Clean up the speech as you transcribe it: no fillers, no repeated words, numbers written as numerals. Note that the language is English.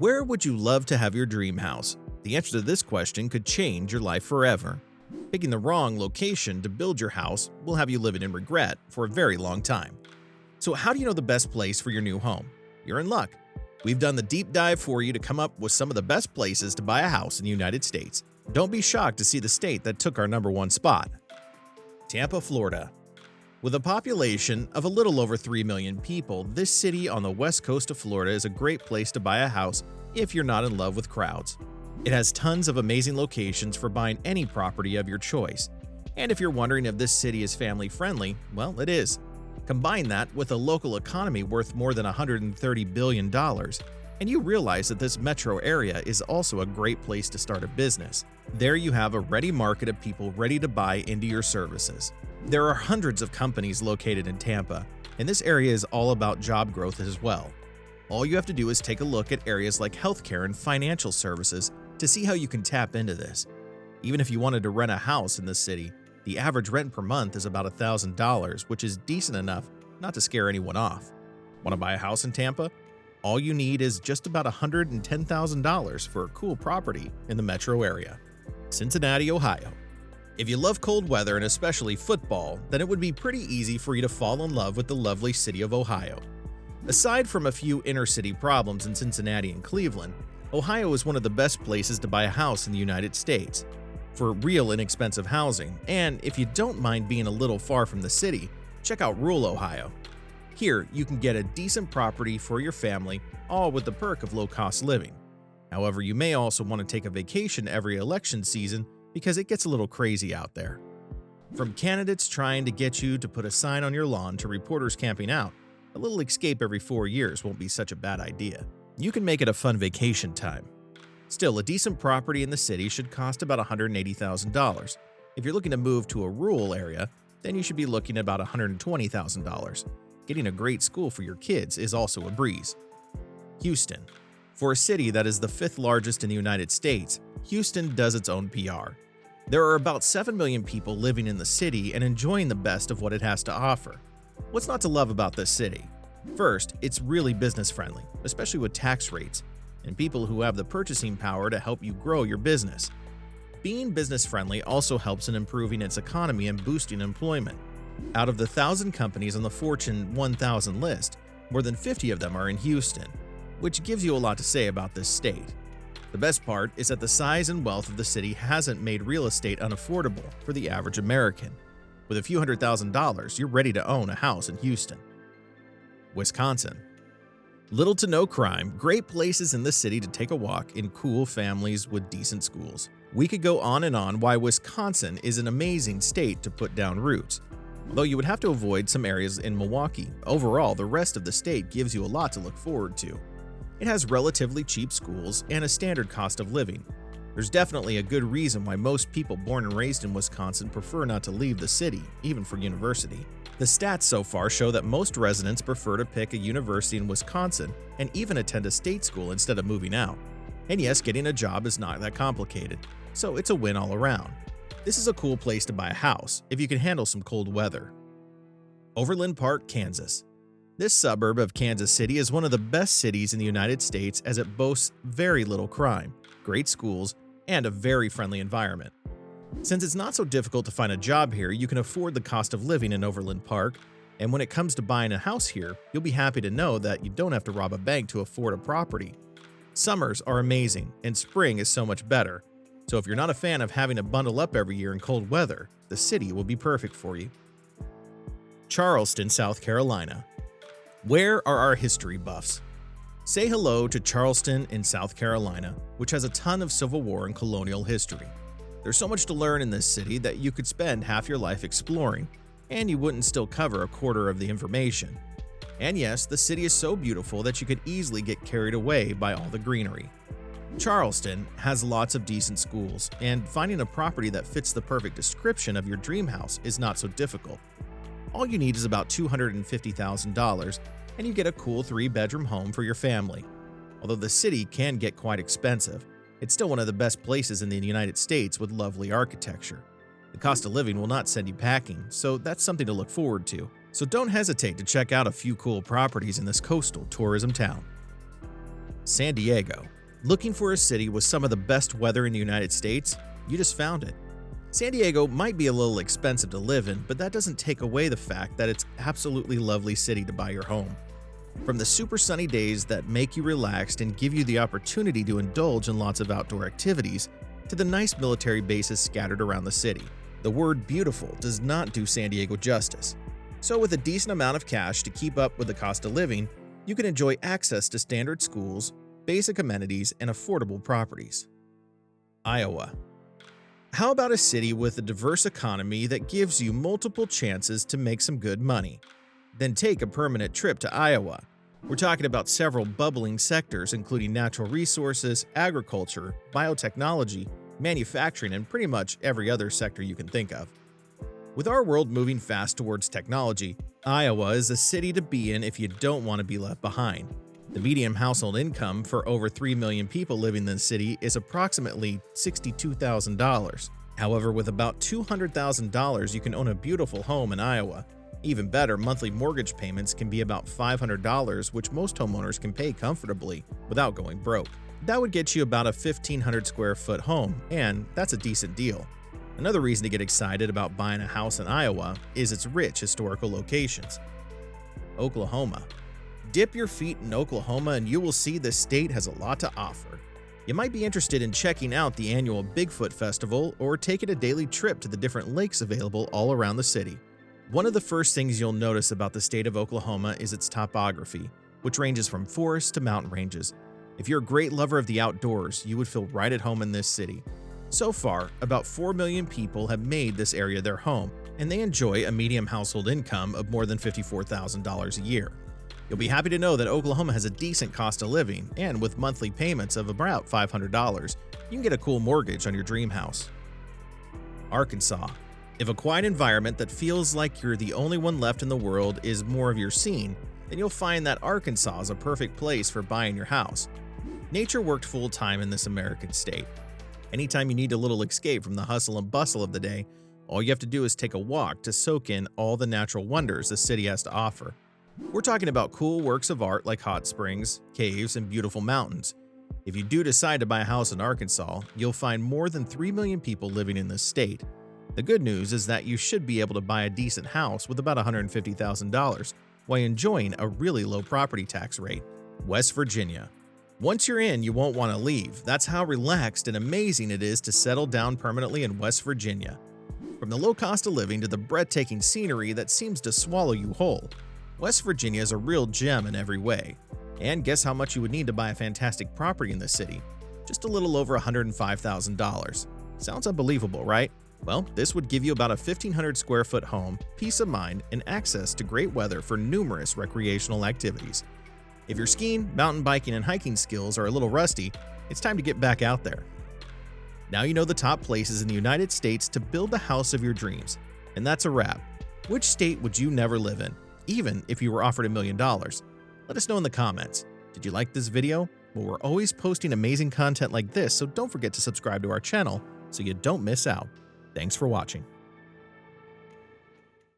Where would you love to have your dream house? The answer to this question could change your life forever. Picking the wrong location to build your house will have you living in regret for a very long time. So how do you know the best place for your new home? You're in luck. We've done the deep dive for you to come up with some of the best places to buy a house in the United States. Don't be shocked to see the state that took our #1 spot. Tampa, Florida. With a population of a little over 3 million people, this city on the west coast of Florida is a great place to buy a house if you're not in love with crowds. It has tons of amazing locations for buying any property of your choice. And if you're wondering if this city is family friendly, well, it is. Combine that with a local economy worth more than $130 billion, and you realize that this metro area is also a great place to start a business. There you have a ready market of people ready to buy into your services. There are hundreds of companies located in Tampa, and this area is all about job growth as well. All you have to do is take a look at areas like healthcare and financial services to see how you can tap into this. Even if you wanted to rent a house in this city, the average rent per month is about $1,000, which is decent enough not to scare anyone off. Want to buy a house in Tampa? All you need is just about $110,000 for a cool property in the metro area. Cincinnati, Ohio. If you love cold weather and especially football, then it would be pretty easy for you to fall in love with the lovely city of Ohio. Aside from a few inner-city problems in Cincinnati and Cleveland, Ohio is one of the best places to buy a house in the United States for real inexpensive housing, and if you don't mind being a little far from the city, check out rural Ohio. Here, you can get a decent property for your family, all with the perk of low-cost living. However, you may also want to take a vacation every election season because it gets a little crazy out there. From candidates trying to get you to put a sign on your lawn to reporters camping out, a little escape every 4 years won't be such a bad idea. You can make it a fun vacation time. Still, a decent property in the city should cost about $180,000. If you're looking to move to a rural area, then you should be looking at about $120,000. Getting a great school for your kids is also a breeze. Houston. For a city that is the 5th largest in the United States, Houston does its own PR. There are about 7 million people living in the city and enjoying the best of what it has to offer. What's not to love about this city? First, it's really business-friendly, especially with tax rates, and people who have the purchasing power to help you grow your business. Being business-friendly also helps in improving its economy and boosting employment. Out of the 1,000 companies on the Fortune 1000 list, more than 50 of them are in Houston, which gives you a lot to say about this state. The best part is that the size and wealth of the city hasn't made real estate unaffordable for the average American. With a few $100,000, you're ready to own a house in Houston. Wisconsin. Little to no crime, great places in the city to take a walk in cool families with decent schools. We could go on and on why Wisconsin is an amazing state to put down roots. Although you would have to avoid some areas in Milwaukee, overall the rest of the state gives you a lot to look forward to. It has relatively cheap schools and a standard cost of living. There's definitely a good reason why most people born and raised in Wisconsin prefer not to leave the city, even for university. The stats so far show that most residents prefer to pick a university in Wisconsin and even attend a state school instead of moving out. And yes, getting a job is not that complicated, so it's a win all around. This is a cool place to buy a house if you can handle some cold weather. Overland Park, Kansas. This suburb of Kansas City is one of the best cities in the United States as it boasts very little crime, great schools, and a very friendly environment. Since it's not so difficult to find a job here, you can afford the cost of living in Overland Park, and when it comes to buying a house here, you'll be happy to know that you don't have to rob a bank to afford a property. Summers are amazing, and spring is so much better, so if you're not a fan of having to bundle up every year in cold weather, the city will be perfect for you. Charleston, South Carolina. Where are our history buffs? Say hello to Charleston in South Carolina, which has a ton of Civil War and colonial history. There's so much to learn in this city that you could spend half your life exploring, and you wouldn't still cover a quarter of the information. And yes, the city is so beautiful that you could easily get carried away by all the greenery. Charleston has lots of decent schools, and finding a property that fits the perfect description of your dream house is not so difficult. All you need is about $250,000, and you get a cool 3-bedroom home for your family. Although the city can get quite expensive, it's still one of the best places in the United States with lovely architecture. The cost of living will not send you packing, so that's something to look forward to. So don't hesitate to check out a few cool properties in this coastal tourism town. San Diego. Looking for a city with some of the best weather in the United States? You just found it. San Diego might be a little expensive to live in, but that doesn't take away the fact that it's an absolutely lovely city to buy your home. From the super sunny days that make you relaxed and give you the opportunity to indulge in lots of outdoor activities, to the nice military bases scattered around the city, the word beautiful does not do San Diego justice. So with a decent amount of cash to keep up with the cost of living, you can enjoy access to standard schools, basic amenities, and affordable properties. Iowa. How about a city with a diverse economy that gives you multiple chances to make some good money? Then take a permanent trip to Iowa. We're talking about several bubbling sectors including natural resources, agriculture, biotechnology, manufacturing, and pretty much every other sector you can think of. With our world moving fast towards technology, Iowa is a city to be in if you don't want to be left behind. The median household income for over 3 million people living in the city is approximately $62,000. However, with about $200,000, you can own a beautiful home in Iowa. Even better, monthly mortgage payments can be about $500, which most homeowners can pay comfortably without going broke. That would get you about a 1,500 square foot home, and that's a decent deal. Another reason to get excited about buying a house in Iowa is its rich historical locations. Oklahoma. Dip your feet in Oklahoma and you will see the state has a lot to offer. You might be interested in checking out the annual Bigfoot Festival or taking a daily trip to the different lakes available all around the city. One of the first things you'll notice about the state of Oklahoma is its topography, which ranges from forests to mountain ranges. If you're a great lover of the outdoors, you would feel right at home in this city. So far, about 4 million people have made this area their home, and they enjoy a median household income of more than $54,000 a year. You'll be happy to know that Oklahoma has a decent cost of living, and with monthly payments of about $500, you can get a cool mortgage on your dream house. Arkansas. If a quiet environment that feels like you're the only one left in the world is more of your scene, then you'll find that Arkansas is a perfect place for buying your house. Nature worked full-time in this American state. Anytime you need a little escape from the hustle and bustle of the day, all you have to do is take a walk to soak in all the natural wonders the city has to offer. We're talking about cool works of art like hot springs, caves, and beautiful mountains. If you do decide to buy a house in Arkansas, you'll find more than 3 million people living in this state. The good news is that you should be able to buy a decent house with about $150,000 while enjoying a really low property tax rate. West Virginia. Once you're in, you won't want to leave. That's how relaxed and amazing it is to settle down permanently in West Virginia. From the low cost of living to the breathtaking scenery that seems to swallow you whole, West Virginia is a real gem in every way. And guess how much you would need to buy a fantastic property in this city? Just a little over $105,000. Sounds unbelievable, right? Well, this would give you about a 1,500 square foot home, peace of mind, and access to great weather for numerous recreational activities. If your skiing, mountain biking, and hiking skills are a little rusty, it's time to get back out there. Now you know the top places in the United States to build the house of your dreams. And that's a wrap. Which state would you never live in, even if you were offered $1 million? Let us know in the comments. Did you like this video? Well, we're always posting amazing content like this, so don't forget to subscribe to our channel so you don't miss out. Thanks for watching.